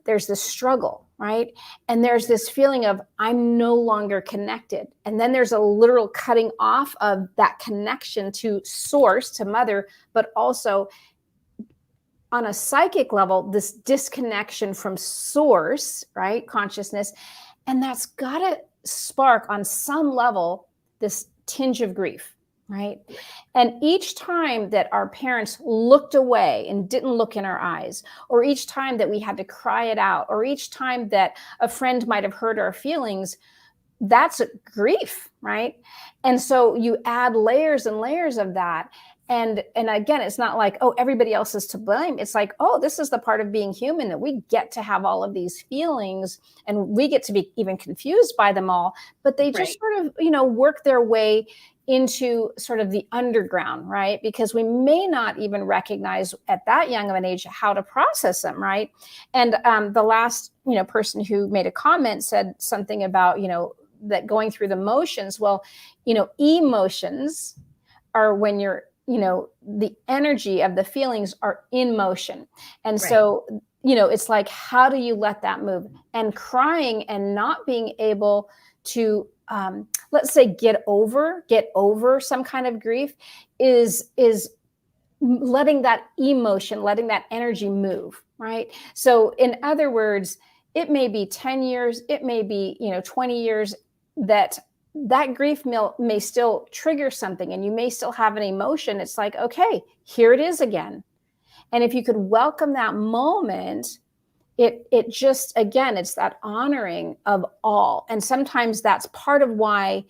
there's this struggle, right? And there's this feeling of, I'm no longer connected. And then there's a literal cutting off of that connection to source, to mother, but also on a psychic level, this disconnection from source, right? Consciousness. And that's got to spark on some level this tinge of grief, right? And each time that our parents looked away and didn't look in our eyes, or each time that we had to cry it out, or each time that a friend might have hurt our feelings, that's grief, right? And so you add layers and layers of that. And again, it's not like, oh, everybody else is to blame. It's like, oh, this is the part of being human, that we get to have all of these feelings and we get to be even confused by them all, but they just sort of, work their way into sort of the underground, right? Because we may not even recognize at that young of an age how to process them, right? And the last, person who made a comment said something about, that going through the motions. Well, emotions are when you're, the energy of the feelings are in motion. And so, it's like, how do you let that move? And crying and not being able to, let's say, get over some kind of grief is letting that emotion, letting that energy move, right? So in other words, it may be 10 years, it may be, 20 years that grief may still trigger something, and you may still have an emotion. It's like, okay, here it is again. And if you could welcome that moment, it just, again, it's that honoring of all. And sometimes that's part of why,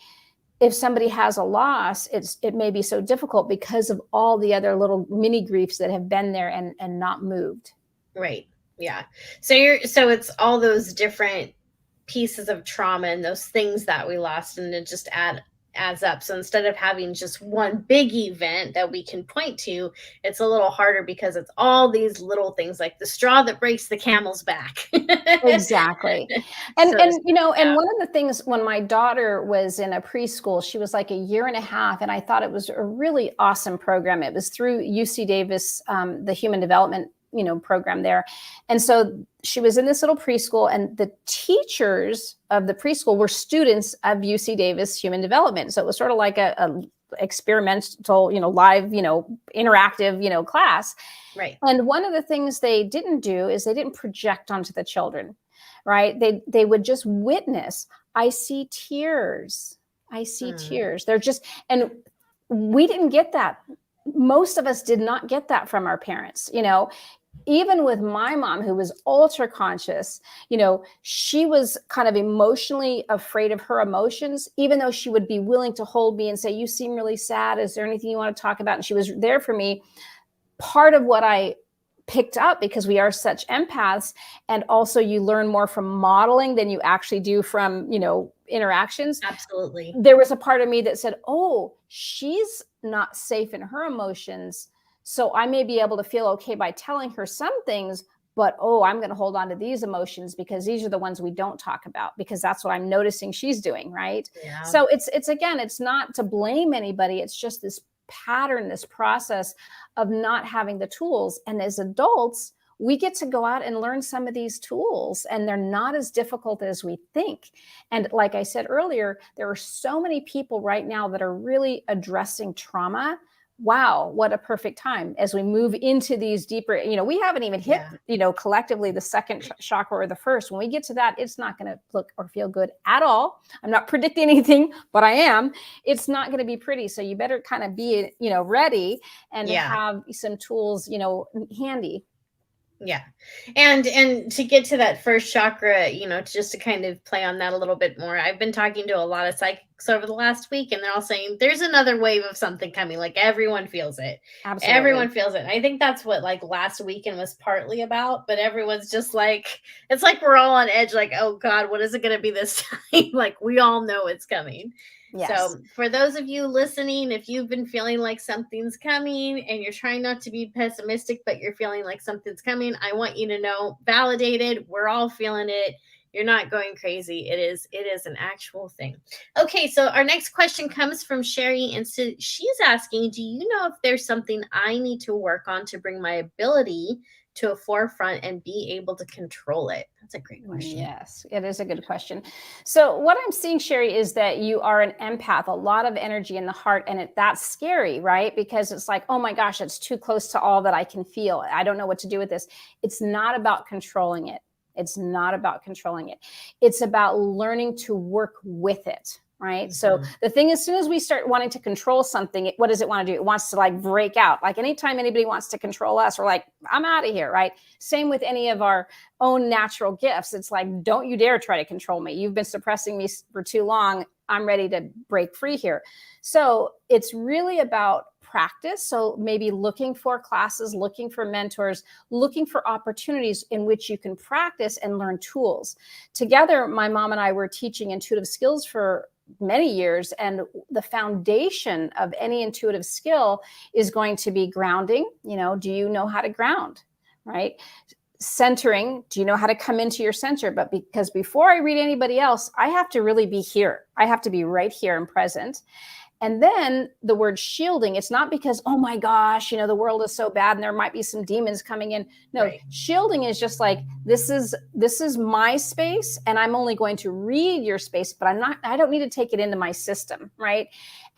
if somebody has a loss, it may be so difficult, because of all the other little mini griefs that have been there and not moved. Right. Yeah. So it's all those different pieces of trauma and those things that we lost, and it just adds up. So instead of having just one big event that we can point to, it's a little harder, because it's all these little things, like the straw that breaks the camel's back. Exactly. And one of the things, when my daughter was in a preschool, she was like a year and a half, and I thought it was a really awesome program. It was through UC Davis, the human development program there. And so she was in this little preschool, and the teachers of the preschool were students of UC Davis human development. So it was sort of like a experimental, live, interactive, class. Right. And one of the things they didn't do is they didn't project onto the children, right? They would just witness. I see tears. I see tears. They're just, and we didn't get that. Most of us did not get that from our parents, even with my mom, who was ultra conscious, she was kind of emotionally afraid of her emotions, even though she would be willing to hold me and say, you seem really sad. Is there anything you want to talk about? And she was there for me. Part of what I picked up, because we are such empaths, and also you learn more from modeling than you actually do from, interactions. Absolutely. There was a part of me that said, oh, she's not safe in her emotions. So I may be able to feel okay by telling her some things, but I'm going to hold on to these emotions because these are the ones we don't talk about, because that's what I'm noticing she's doing. Right. Yeah. So it's again, it's not to blame anybody. It's just this pattern, this process of not having the tools. And as adults, we get to go out and learn some of these tools, and they're not as difficult as we think. And like I said earlier, there are so many people right now that are really addressing trauma. Wow, what a perfect time as we move into these deeper, we haven't even hit, collectively the second chakra or the first. When we get to that, it's not going to look or feel good at all. I'm not predicting anything, but I am. It's not going to be pretty. So you better kind of be, ready and have some tools, handy. Yeah. And to get to that first chakra, just to kind of play on that a little bit more, I've been talking to a lot of psychics over the last week, and they're all saying there's another wave of something coming. Like, everyone feels it. Absolutely. Everyone feels it. And I think that's what like last weekend was partly about, but everyone's just like, it's like we're all on edge, like, oh God, what is it going to be this time? Like, we all know it's coming. Yes. So for those of you listening, if you've been feeling like something's coming and you're trying not to be pessimistic, but you're feeling like something's coming, I want you to know, validated, we're all feeling it. You're not going crazy. It is an actual thing. Okay, so our next question comes from Sherry, and so she's asking, do you know if there's something I need to work on to bring my ability to a forefront and be able to control it? That's a great question. Yes, it is a good question. So what I'm seeing, Sherry, is that you are an empath, a lot of energy in the heart, and that's scary, right? Because it's like, oh my gosh, it's too close to all that I can feel. I don't know what to do with this. It's not about controlling it. It's not about controlling it. It's about learning to work with it. Right. Mm-hmm. So the thing, as soon as we start wanting to control something, what does it want to do? It wants to like break out. Like anytime anybody wants to control us, we're like, I'm out of here. Right. Same with any of our own natural gifts. It's like, don't you dare try to control me. You've been suppressing me for too long. I'm ready to break free here. So it's really about practice. So maybe looking for classes, looking for mentors, looking for opportunities in which you can practice and learn tools. Together, my mom and I were teaching intuitive skills for many years, and the foundation of any intuitive skill is going to be grounding. Do you know how to ground? Right? Centering, do you know how to come into your center? But because before I read anybody else, I have to really be here. I have to be right here and present. And then the word shielding, it's not because, oh my gosh, the world is so bad and there might be some demons coming in. No, right. Shielding is just like, this is my space, and I'm only going to read your space, but I don't need to take it into my system. Right.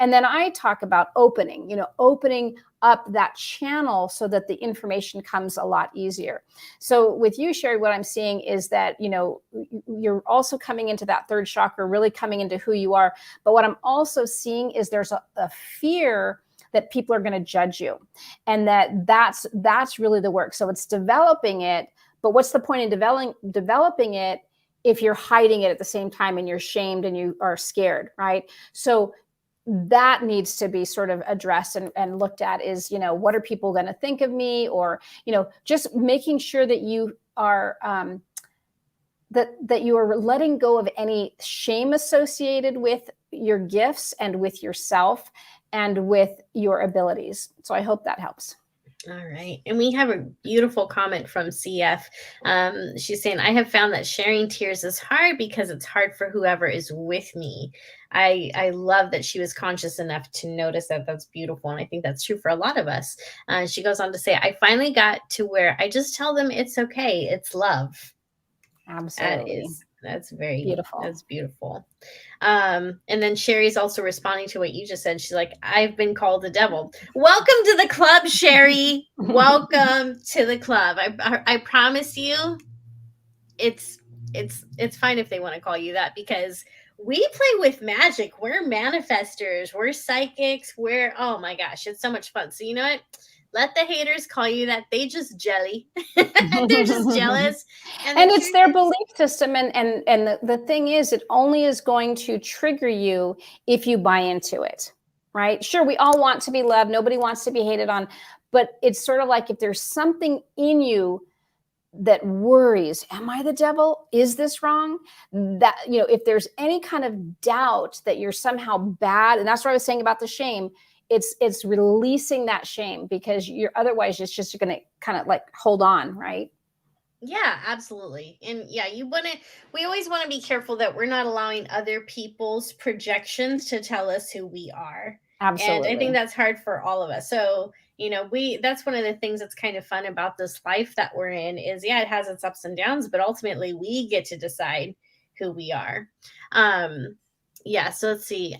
And then I talk about opening up that channel so that the information comes a lot easier. So with you, Sherry, what I'm seeing is that, you're also coming into that third chakra, really coming into who you are. But what I'm also seeing is there's a fear that people are going to judge you, and that's really the work. So it's developing it. But what's the point in developing it if you're hiding it at the same time and you're shamed and you are scared, right? So that needs to be sort of addressed and looked at is, what are people going to think of me? Or, just making sure that you are, that you are letting go of any shame associated with your gifts and with yourself and with your abilities. So I hope that helps. All right. And we have a beautiful comment from CF. She's saying, I have found that sharing tears is hard because it's hard for whoever is with me. I love that she was conscious enough to notice that. That's beautiful. And I think that's true for a lot of us. She goes on to say, I finally got to where I just tell them it's okay. It's love. Absolutely. That's very beautiful. That's beautiful. And then Sherry's also responding to what you just said. She's like, I've been called the devil. Welcome to the club, Sherry. Welcome to the club. I promise you, it's fine if they want to call you that, because we play with magic. We're manifestors. We're psychics. Oh my gosh, it's so much fun. So you know what? Let the haters call you that. They just jelly. They're just jealous. And it's their belief system. And the thing is, it only is going to trigger you if you buy into it, right? Sure, we all want to be loved. Nobody wants to be hated on. But it's sort of like if there's something in you that worries, am I the devil? Is this wrong? That, if there's any kind of doubt that you're somehow bad, and that's what I was saying about the shame, it's releasing that shame, because you're otherwise it's just going to kind of like hold on, right? Yeah, absolutely. And yeah, we always want to be careful that we're not allowing other people's projections to tell us who we are. Absolutely. And I think that's hard for all of us. So, that's one of the things that's kind of fun about this life that we're in is, yeah, it has its ups and downs, but ultimately we get to decide who we are. Yeah, so let's see.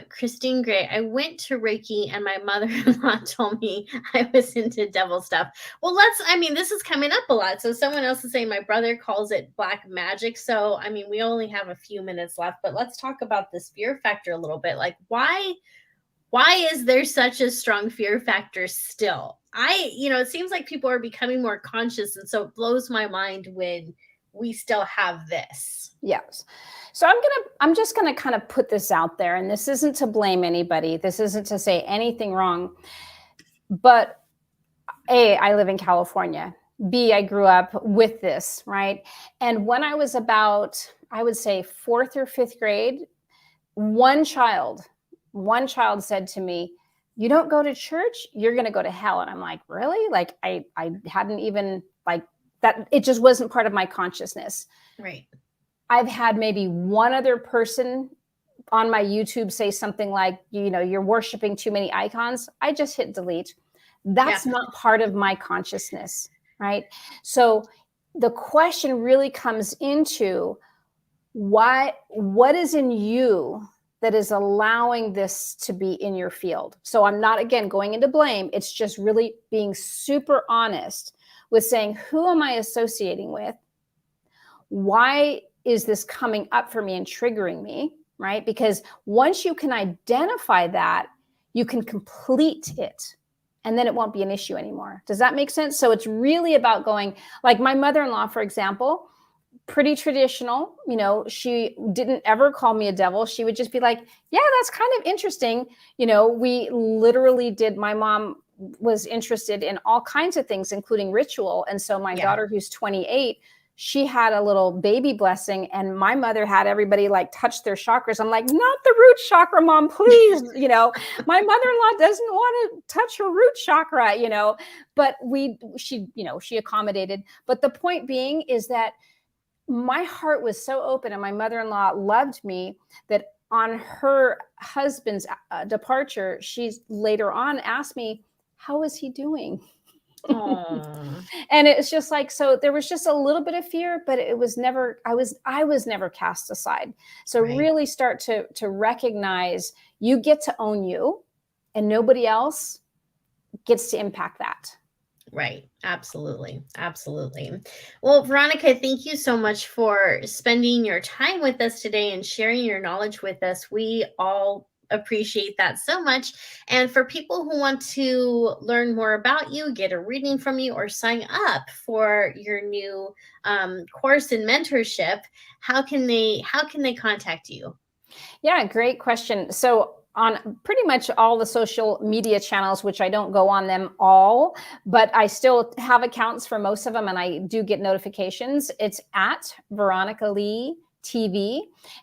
Christine Gray, I went to Reiki and my mother-in-law told me I was into devil stuff. Well, this is coming up a lot. So someone else is saying my brother calls it black magic. So, we only have a few minutes left, but let's talk about this fear factor a little bit. Like, why is there such a strong fear factor still? It seems like people are becoming more conscious. And so it blows my mind when we still have this. Yes. So I'm just going to kind of put this out there, and this isn't to blame anybody. This isn't to say anything wrong, but A, I live in California. B, I grew up with this, right? And when I was about, I would say 4th or 5th grade, one child said to me, you don't go to church, you're going to go to hell. And I'm like, really? Like I hadn't even like that. It just wasn't part of my consciousness. Right. I've had maybe one other person on my YouTube say something like, you're worshiping too many icons. I just hit delete. That's not part of my consciousness, right? So the question really comes into what is in you that is allowing this to be in your field. So I'm not, again, going into blame. It's just really being super honest with saying, who am I associating with? Why is this coming up for me and triggering me, right? Because once you can identify that, you can complete it, and then it won't be an issue anymore. Does that make sense? So it's really about going, like my mother-in-law, for example, pretty traditional, she didn't ever call me a devil. She would just be like, yeah, that's kind of interesting. We literally did, my mom was interested in all kinds of things, including ritual. And so my daughter, who's 28, she had a little baby blessing, and my mother had everybody like touch their chakras. I'm like, not the root chakra, Mom, please. My mother-in-law doesn't want to touch her root chakra, but she accommodated. But the point being is that my heart was so open, and my mother-in-law loved me, that on her husband's departure, she's later on asked me, how is he doing? And it's just like, so there was just a little bit of fear, but it was never, I was never cast aside. So really start to recognize you get to own you, and nobody else gets to impact that. Right. Absolutely. Absolutely. Well, Veronica, thank you so much for spending your time with us today and sharing your knowledge with us. We all appreciate that so much. And for people who want to learn more about you, get a reading from you, or sign up for your new course and mentorship, how can they contact you? Yeah, great question. So on pretty much all the social media channels, which I don't go on them all, but I still have accounts for most of them, and I do get notifications. It's at Veronica Lee TV.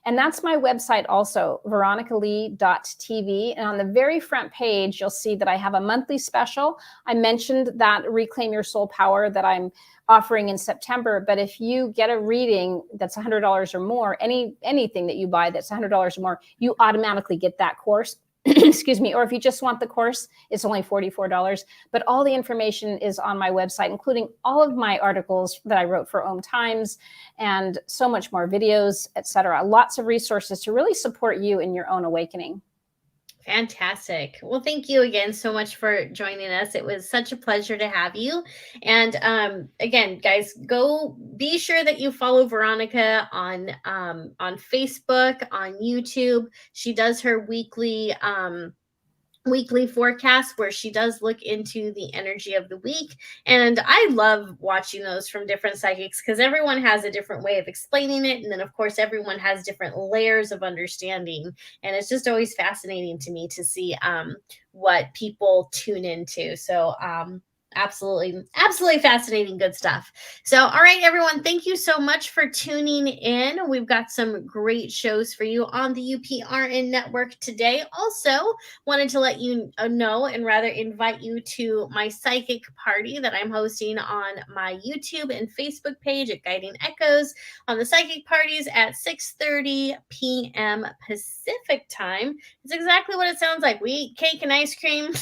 And that's my website also, veronicalee.tv. And on the very front page, you'll see that I have a monthly special. I mentioned that Reclaim Your Soul Power that I'm offering in September. But if you get a reading that's $100 or more, anything that you buy that's $100 or more, you automatically get that course. Excuse me. Or if you just want the course, it's only $44. But all the information is on my website, including all of my articles that I wrote for Times, and so much more, videos, etc. Lots of resources to really support you in your own awakening. Fantastic. Well, thank you again so much for joining us. It was such a pleasure to have you. And again, guys, go be sure that you follow Veronica on Facebook, on YouTube. She does her weekly weekly forecast where she does look into the energy of the week. And I love watching those from different psychics because everyone has a different way of explaining it. And then, of course, everyone has different layers of understanding. And it's just always fascinating to me to see what people tune into. So, absolutely fascinating, good stuff. So, all right, everyone, thank you so much for tuning in. We've got some great shows for you on the UPRN network today. Also, wanted to let you know and rather invite you to my psychic party that I'm hosting on my YouTube and Facebook page at Guiding Echoes on the psychic parties at 6:30 p.m. Pacific time. It's exactly what it sounds like. We eat cake and ice cream.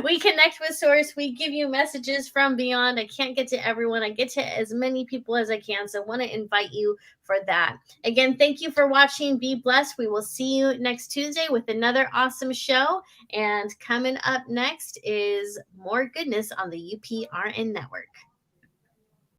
We connect with source. We give you messages from beyond. I can't get to everyone. I get to as many people as I can. So I want to invite you for that. Again, thank you for watching. Be blessed. We will see you next Tuesday with another awesome show. And coming up next is more goodness on the UPRN network.